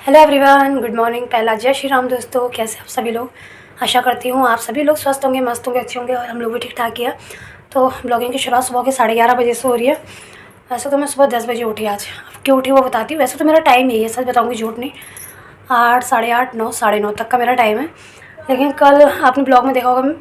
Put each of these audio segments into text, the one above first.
Hello everyone, good morning. पहला जय श्री राम दोस्तों। कैसे आप सभी लोग? आशा करती हूँ आप सभी लोग स्वस्थ होंगे, मस्त होंगे, अच्छे होंगे और हम लोग भी ठीक ठाक ही है। तो ब्लॉगिंग की शुरुआत सुबह के 11:30 बजे से हो रही है। वैसे तो मैं सुबह 10 बजे उठी आज। अब क्यों उठी वो बताती हूँ। वैसे तो मेरा टाइम यही है, सच बताऊँगी झूठ नहीं। 8, 8:30, 9, 9:30 तक का मेरा टाइम है। लेकिन कल आपने ब्लॉग में देखा होगा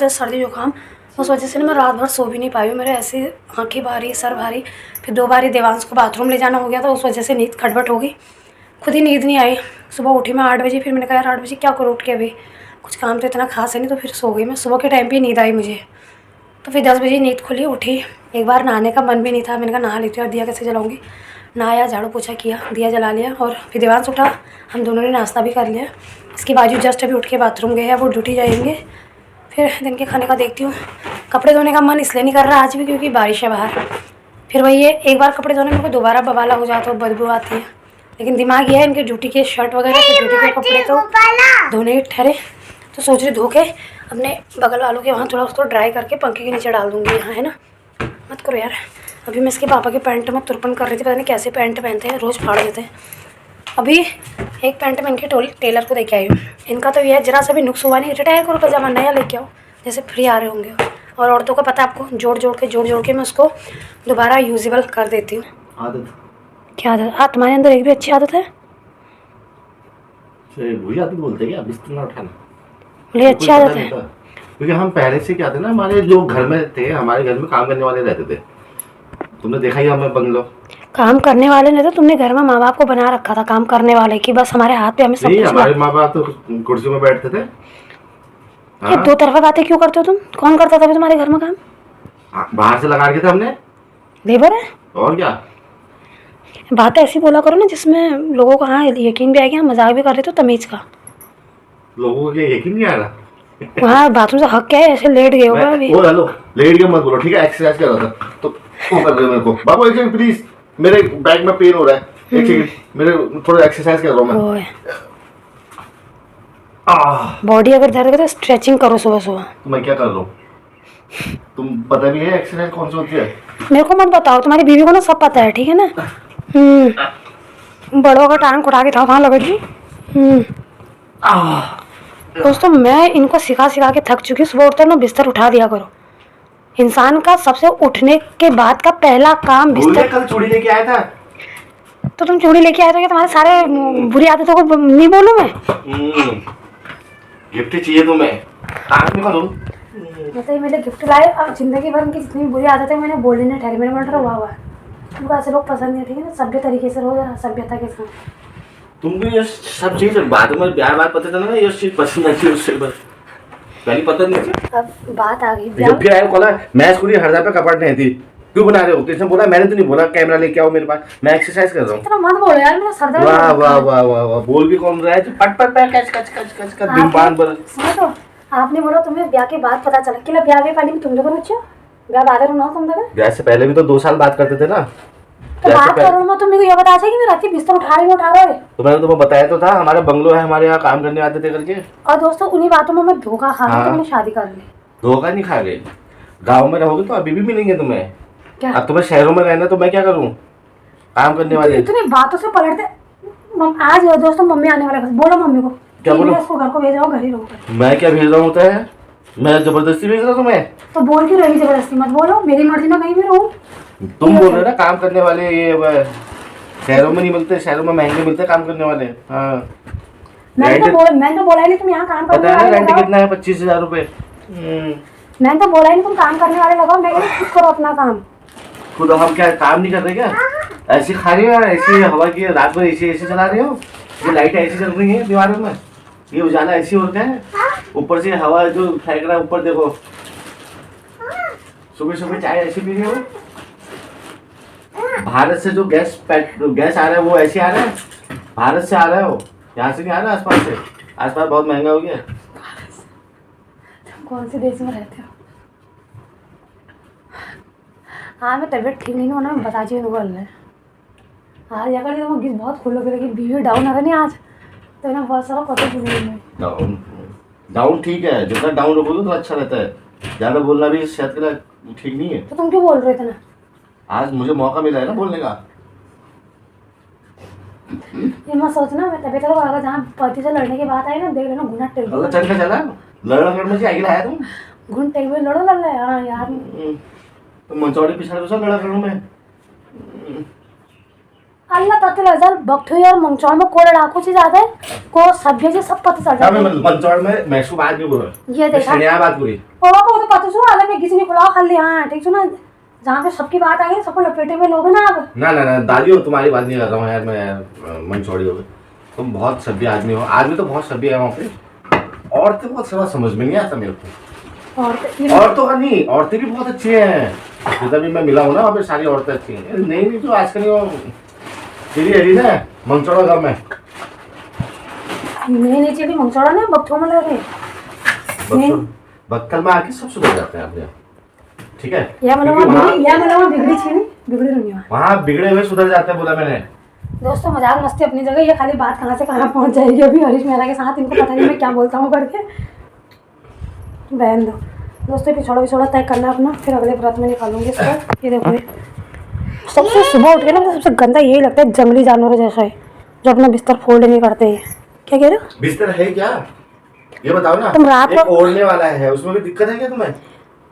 सर्दी जुकाम, उस वजह से ना मैं रात भर सो भी नहीं पाई हूँ। मेरे ऐसे आँखें भारी, सर भारी, फिर 2 बार देवांश को बाथरूम ले जाना हो गया, तो उस वजह से नींद खटबट हो गई। खुद ही नींद नहीं आई। सुबह उठी मैं 8 बजे, फिर मैंने कहा यार 8 बजे क्या करूँ उठ के, अभी कुछ काम तो इतना खास है नहीं, तो फिर सो गई मैं। सुबह के टाइम पे नींद आई मुझे, तो फिर 10 बजे नींद खुली, उठी। एक बार नहाने का मन भी नहीं था, मैंने कहा नहा लेती हूँ, और दिया कैसे जलाऊँगी। नहाया, झाड़ू पोछा किया, दिया जला लिया, और फिर देवांश उठा, हम दोनों ने नाश्ता भी कर लिया। इसके बाजू जस्ट अभी उठ के बाथरूम गए हैं, वो ड्यूटी जाएंगे। फिर दिन के खाने का देखती हूँ। कपड़े धोने का मन इसलिए नहीं कर रहा आज भी क्योंकि बारिश है बाहर। फिर वही है, एक बार कपड़े धोने में को दोबारा बवाला हो जाता है, बदबू आती है। लेकिन दिमाग ये है इनके ड्यूटी के शर्ट वगैरह, तो ड्यूटी के कपड़े तो धोने ही ठहरे। तो सोच रही धो के अपने बगल वालों के वहाँ थोड़ा उसको ड्राई करके पंखे के नीचे डाल दूँगी। यहाँ है ना, मत करो यार। अभी मैं इसके पापा के पैंट में तुरपन कर रही थी, पता नहीं कैसे पैंट पहनते हैं, रोज़ फाड़ देते हैं। अभी एक पैंट में इनके टेलर को देके आई हूँ। इनका तो ये है, जरा सा भी नुक्स हुआ नहीं, रिटायर करो, पजामा नया लेके आओ, जैसे फ्री आ रहे होंगे। और औरतों का पता आपको, जोड़ जोड़ के मैं उसको दोबारा यूजेबल कर देती हूँ। आदत क्या आदत? हाँ, तुम्हारे अंदर एक भी अच्छी आदत है। बुरी आदत बोलते हैं क्या बिस्तर ना उठाना? बोले अच्छी आदत है। क्योंकि हम पहले से क्या थे ना, हमारे जो घर में थे, हमारे घर में काम करने वाले रहते थे। तुमने देखा ही हमें बंगलो। काम करने वाले ने तो तुमने घर में माँ बाप को बना रखा था काम करने वाले की, बस हमारे हाथ पे हमें सब नहीं, कुछ हमारे माँ बाप तो कुर्सी में बैठते थे। ये दो तरफा बातें क्यों करते हो तुम? कौन करता था तुम्हारे घर में काम? बाहर से लगा के थे हमने। लेबर है और क्या? बात ऐसी बोला करो ना जिसमें लोगों को हाँ यकीन भी आएगा। मजाक भी कर रहे तो तमीज का। लोगों को क्या यकीन नहीं आ रहा? वहाँ बाथरूम से हक क्या है, ऐसे लेट गए होगा अभी। ओ हेलो, लेट के मत बोलो ठीक है। एक्सरसाइज कर रहा था तो वो कर रहे मेरे को। बाबू एक सेकंड प्लीज, मेरे बैक में पेन हो रहा है, एक सेकंड। मेरे थोड़ा एक्सरसाइज कर रहा हूँ मैं। बॉडी अगर दर्द है तो स्ट्रेचिंग करो सुबह सुबह। तो मैं क्या कर रहा हूँ? तुम पता भी है एक्सरसाइज कौन सी होती है? मेरे को मत बताओ, तुम्हारी बीवी को ना सब पता है, ठीक है ना। बड़ों का टांग उठा के था वहाँ लगेगी। दोस्तों मैं इनको सिखा के थक चुकी हूँ। सुबह उठते ना बिस्तर उठा दिया करो। इंसान का सबसे उठने के बाद का पहला काम बिस्तर। कल चूड़ी लेके आया था। तो तुम चूड़ी लेके आए थे कि तुम्हारे सारे बुरी आदतों को नहीं बोलूं मैं? गिफ्ट चाहिए तुम्हें? मतलब मेरे गिफ्ट लाए, अब जिंदगी भर की जितनी बुरी आदतें मैंने बोलने नहीं ठहरी। मैंने बोल रहा हुआ तुमको ऐसे लोग पसंद नहीं, ठीक है ना। सभ्य तरीके से रहो, जरा सभ्यता के साथ। तुमको ये सब चीज बाद में ब्याह बात पता चला ना, ये चीज पसंद नहीं थी उससे बस पहले पता नहीं थी। अब बात आ गई जब भी आया बोला मैं स्कूल हर पे कपड़ नहीं थी, क्यों बना रहे हो? किसने बोला? मैंने तो नहीं बोला कैमरा लेके आओ मेरे पास, मैं एक्सरसाइज कर रहा हूँ। इतना मत बोलो यार, मेरा सर दर्द। वाह वाह वाह वाह वाह, बोल भी कौन रहा है? पट पट पट कच कच कच कच कच दिमाग पर। सुनो तो, आपने बोला तुम्हें ब्याह के बाद पता चला कि ब्याह के पहले तुम लोग बच्चों ब्याह बाद में तुम लोग। ब्याह से पहले भी तो 2 साल बात करते थे ना। तो बात करो मैं, तुम मेरे को ये बता कि मैं रात बिस्तर उठा रही हूँ। तो मैंने तुम्हें बताया तो था हमारा बंगलो है, हमारे यहाँ काम करने आते थे करके। और दोस्तों उन्हीं बातों में मैं धोखा खा रहा हूँ। मैंने शादी कर ली। धोखा नहीं खा गए। गाँव में रहोगे तो अभी भी मिलेंगे तुम्हें। क्या? अब तुम्हें शहरों में रहना तो मैं क्या करूँ? काम करने वाले इतनी बातों से पलटते। आज दोस्तों मम्मी आने वाले, बोलो मम्मी को क्या बोलो? इसको घर को भेज रहा हूँ, घर ही रहूँगा। मैं क्या भेज रहा हूँ? होता है मैं जबरदस्ती भेज रहा हूँ तुम्हें? तो बोल क्यों रही जबरदस्ती? मत बोलो, मेरी मर्जी में कहीं भी रहूँ। तुम बोल रहे ना काम करने वाले, ये शहरों में नहीं मिलते, शहरों में महंगे मिलते काम करने वाले। हाँ मैंने तो बोला ही नहीं तुम यहाँ काम करने वाले। रेंट कितना है? 25,000 रुपए। मैंने तो बोला ही नहीं तुम काम करने वाले लगाओ। मैं खुद करो अपना काम। खुद हम क्या काम नहीं कर रहे क्या? ऐसी खा रही हो, ऐसी हवा की रात भर ऐसी चला रहे हो। ये लाइट ऐसी चल रही है दीवारों में, ये उजाला ऐसी होता है, ऊपर से हवा जो फेंक रहा है ऊपर देखो। सुबह सुबह चाय ऐसी पी रही हो। भारत से जो गैस आ रहा है वो ऐसे आ रहा है, भारत से आ रहा है, वो यहाँ से नहीं आ रहा है आसपास से। आसपास बहुत महंगा हो गया। कौन से देश में रहते हो? हाँ मैं तबीयत ठीक नहीं होना, मैं बता दी बोल रहे। आज अगर तो गिर बहुत खुल लगे, लेकिन बीवी डाउन है नहीं आज, तो ना बहुत सारा पता चल। डाउन ठीक है, जितना डाउन रखोगे तो अच्छा रहता है। ज़्यादा बोलना भी सेहत के लिए ठीक नहीं है। तो तुम क्यों बोल रहे थे ना? आज मुझे मौका मिला है ना बोलने का। ये मत सोचना मैं तबीयत खराब अगर जहाँ पति से लड़ने की बात आई ना देख लेना घुना टेक अगर चल के चला लड़ मुझे आगे लाया तुम घुन टेक में लड़ो लड़ रहा हाँ यार तो मंचौड़ी पिछाड़ तो सब लड़ा करूँ मैं अल्लाह पता लग जाए बक्ठो यार मंचौड़ में को लड़ाकू चीज आता है को सभ्य से सब पता चल जाता है मंचौड़ में मैशू बात नहीं बोल ये देखा शनिया बात पूरी पापा को तो पता सुना अलग में किसी ने खुला खाली हाँ ठीक सुना जहाँ पे सबकी बात आ गई सबको लपेटे में लोगे ना अब ना दादी हो तुम्हारी बात नहीं कर रहा हूँ यार मैं मंचौड़ी हो गई तुम बहुत सभ्य आदमी हो आदमी तो बहुत सभ्य है वहाँ पे औरतें बहुत सवा समझ में नहीं आता मेरे को औरतों का नहीं औरतें भी बहुत अच्छी हैं जितना भी मैं मिला हूँ ना वहाँ पे सारी औरतें अच्छी हैं नहीं तो आजकल वो तेरी है ना मंचौड़ा घर में नहीं चाहिए मंचौड़ा ना बक्ठो में लगे बक्कल में आके सब सुधर जाते हैं अपने ठीक है या मतलब बिगड़ी छीनी बिगड़ी नहीं वहाँ बिगड़े हुए सुधर जाते हैं बोला मैंने दोस्तों मजाक मस्ती अपनी जगह ये खाली बात कहाँ से कहाँ पहुँच जाएगी अभी हरीश मेहरा के साथ इनको पता नहीं मैं क्या बोलता हूँ करके बहन दो दोस्तों पिछोड़ा तय करना अपना फिर अगले व्रत में निकालूंगी इसको ये देखो सबसे सुबह उठ के ना सबसे गंदा यही लगता है जंगली जानवरों जैसा है जो अपना बिस्तर फोल्ड नहीं करते हैं क्या कह रहे हो बिस्तर है क्या ये बताओ ना तुम रात को ओढ़ने वाला है उसमें भी दिक्कत है क्या तुम्हें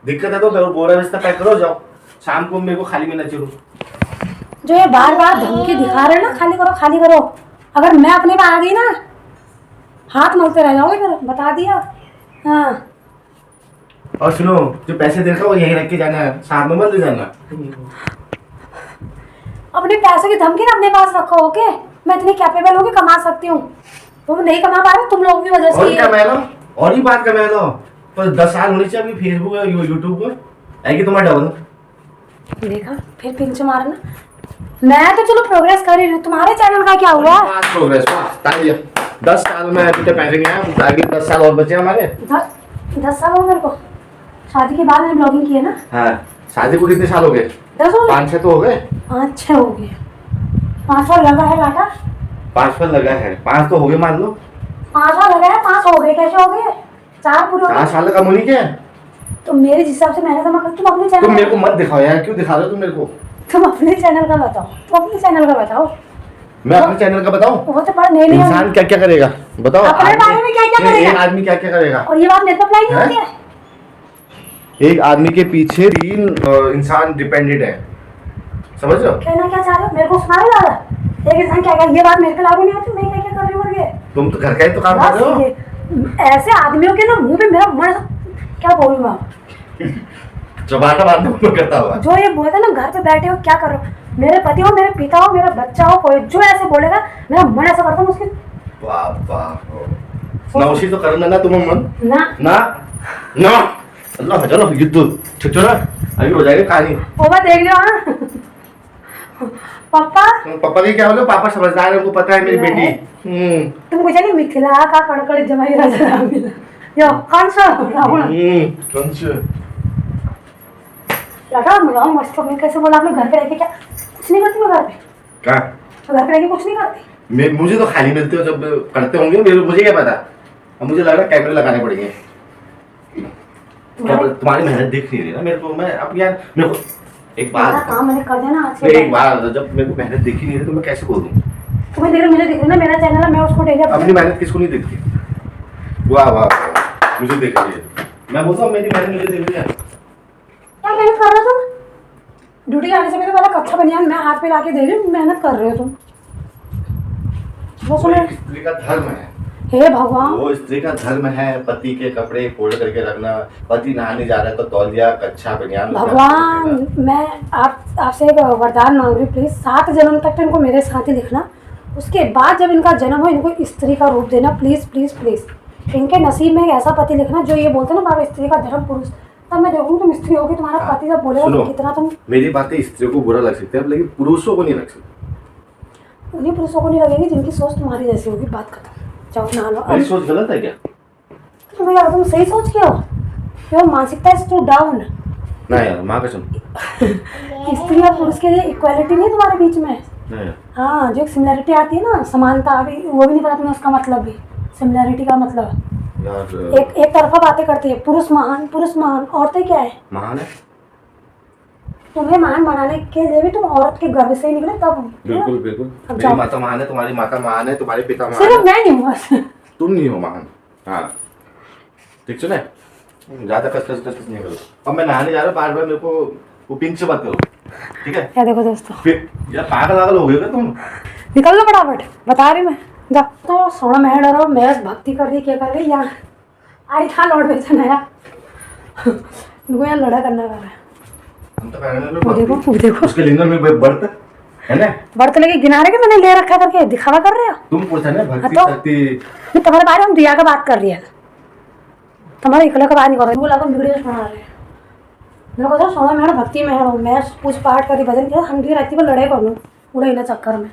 दिक्कत है तो बोरा बिस्तर पैक करो जाओ शाम को मेरे को खाली मिलना चाहिए जो ये बार बार धमकी दिखा रहे हैं ना खाली करो अगर मैं अपने पे आ गई ना हाथ मलते रह जाओगे फिर बता दिया हाँ और सुनो जो पैसे देखा वो यही रख के जाना है साथ में मत ले जाना अपने पैसों की धमकी ना अपने पास रखो ओके मैं इतनी कैपेबल हूँ कि कमा सकती हूँ तुम नहीं कमा पा रहे तुम लोगों की वजह से और कमा लो और ही बात कमा लो पर 10 साल होने चाहिए अभी फेसबुक और यूट्यूब पर है कि तुम्हारा डबल देखा फिर पिंच मारा ना मैं तो चलो प्रोग्रेस कर रही हूँ तुम्हारे चैनल का क्या हुआ प्रोग्रेस 10 साल में इतने पैसे नहीं आए आगे 10 साल और बचे हमारे 10 साल हो मेरे को शादी के बाद मैंने ब्लॉगिंग की है ना हाँ शादी को कितने साल हो गए 5-6 तो हो गए 5-6 हो गए 5 साल लगा है लाटा 5 साल लगा है 5 तो हो गए मान लो 5 साल लगा है 5 हो गए कैसे हो गए 4 पूरे 4 साल का मुनी क्या तो मेरे हिसाब से मैंने जमा कर तुम अपने चैनल तुम मेरे को मत दिखाओ यार क्यों दिखा रहे हो तुम मेरे को तुम अपने चैनल का बताओ मैं अपने चैनल का बताऊं वो तो पर नहीं इंसान क्या क्या करेगा बताओ अपने बारे में क्या क्या करेगा एक आदमी क्या क्या करेगा और ये बात मेरे को अप्लाई नहीं होती है एक आदमी के पीछे 3 इंसान डिपेंडेंट है समझ रहे हो कहना क्या चाह रहे हो मेरे को सुना रहे हो एक इंसान क्या ये बात मेरे पे लागू नहीं होती मैं क्या क्या कर रही हूँ तुम तो घर का ही तो काम कर रहे हो ऐसे आदमियों के ना मुंह पे मेरा मन क्या बोलूँ मैं चबाटा बात नहीं करता हुआ जो ये बोलते ना घर पे बैठे हो क्या कर रहे हो मेरे पति हो मेरे पिता हो मेरा बच्चा हो कोई जो ऐसे बोलेगा मेरा मन ऐसा करता हूँ उसके ना उसी तो करना ना तुम मन ना ना ना अल्लाह चलो युद्ध ठीक ना अभी हो जाएगी कहानी पापा देख लो हाँ पापा की क्या बोलो पापा समझदार है उनको पता है मेरी बेटी तुम कुछ नहीं मिथिला का कड़कड़ जमाई राजा मिला यो कौन सा रावण कौन सा लगा मिलाओ मस्त अपने कैसे बोला आपने घर पे रह के क्या कुछ नहीं करती मैं घर पे क्या घर पे रह के कुछ नहीं करती मुझे तो खाली मिलते हो जब करते होंगे मुझे क्या पता अब मुझे लग रहा है कैमरे लगाने पड़ेंगे तुम्हारी मेहनत दिख नहीं रही ना मेरे को मैं अब यार मेरे को एक बार काम मैंने कर देना आज एक बार जब मेरे को मेहनत दिख ही नहीं रही तो मैं कैसे बोल दूं तुम्हें देख मुझे दिख रही ना मेरा चैनल है मैं उसको डेली अपनी मेहनत किसको नहीं दिखती वाह वाह मुझे दिख रही है मैं बोलता हूँ मेरी मेहनत मुझे दिख रही है क्या मेहनत कर रहे हो तुम ड्यूटी आने से पहले वाला कच्चा बनियान मैं हाथ पे लाके दे रही हूँ मेहनत कर रहे हो तुम वो सुनो स्त्री का धर्म है हे भगवान वो स्त्री का धर्म है पति के कपड़े फोल्ड करके रखना पति नहाने जा रहा है तो तौलिया कच्चा बनियान भगवान मैं आपसे एक वरदान मांग रही हूँ प्लीज 7 जन्म तक तो इनको मेरे साथ ही दिखना उसके बाद जब इनका जन्म हो इनको स्त्री का रूप देना प्लीज प्लीज प्लीज इनके नसीब में एक ऐसा पति लिखना जो ये बोलते ना बाबा स्त्री का धर्म पुरुष तब मैं देखूँ तुम स्त्री होगी तुम्हारा पति जब बोलेगा तो कितना तुम मेरी बातें स्त्रियों को बुरा लग सकता है लेकिन पुरुषों को नहीं लग सकता उन्हीं पुरुषों को नहीं लगेगी जिनकी सोच तुम्हारी जैसी होगी बात खत्म जाओ नहा लो मेरी सोच गलत है क्या तुम्हें क्या तुम सही सोच के हो योर मानसिकता इज टू डाउन ना यार माँ कसम स्त्री और पुरुष के लिए इक्वालिटी नहीं तुम्हारे बीच में हाँ जो एक सिमिलरिटी आती है ना समानता अभी वो भी नहीं पता तुम्हें उसका मतलब भी सिमिलरिटी का मतलब यार एक तरफा बातें करती है पुरुष महान औरतें क्या है महान है तुम्हें महान बनाने के लिए भी तुम औरत के गर्भ से ही निकले तब। बिल्कुल बिल्कुल, अब मेरी जाओ। माता महान है, तुम्हारी माता महान है, तुम्हारे पिता महान सिर्फ है, मैं नहीं हूँ बस। तुम नहीं हो महान। हाँ ठीक सुने, ज्यादा कस नहीं करो। अब मैं नहाने जा रहा हूँ, बार बार मेरे को वो पिंक से बात करो, ठीक है? क्या देखो दोस्तों, फिर यार पागल वागल हो गए क्या तुम? निकल लो फटाफट, बता रही मैं। जा तो सोना मैं डरो, मैं भक्ति कर रही क्या कर रही यहाँ आई था लौट बेचन आया। इनको यहाँ लड़ा करना कर रहा है। हम तो कहने लगे वो देखो वो देखो, उसके लिंगन में बढ़त है ना, बर्त लेके गिनारे के मैंने ले रखा करके दिखावा कर रहे हो। तुम पूछा ना भक्ति हाँ तो? शक्ति। मैं तुम्हारे बारे में दिया का बात कर रही है, तुम्हारे इकले का बात नहीं कर रही। वो लगो वीडियो सुना रहे हैं मेरे को। तो सोना मैं भक्ति में हूँ, मैं पूछ पाठ करके भजन किया, हम भी राती को लड़ाई कर लूँ उड़े ना चक्कर में।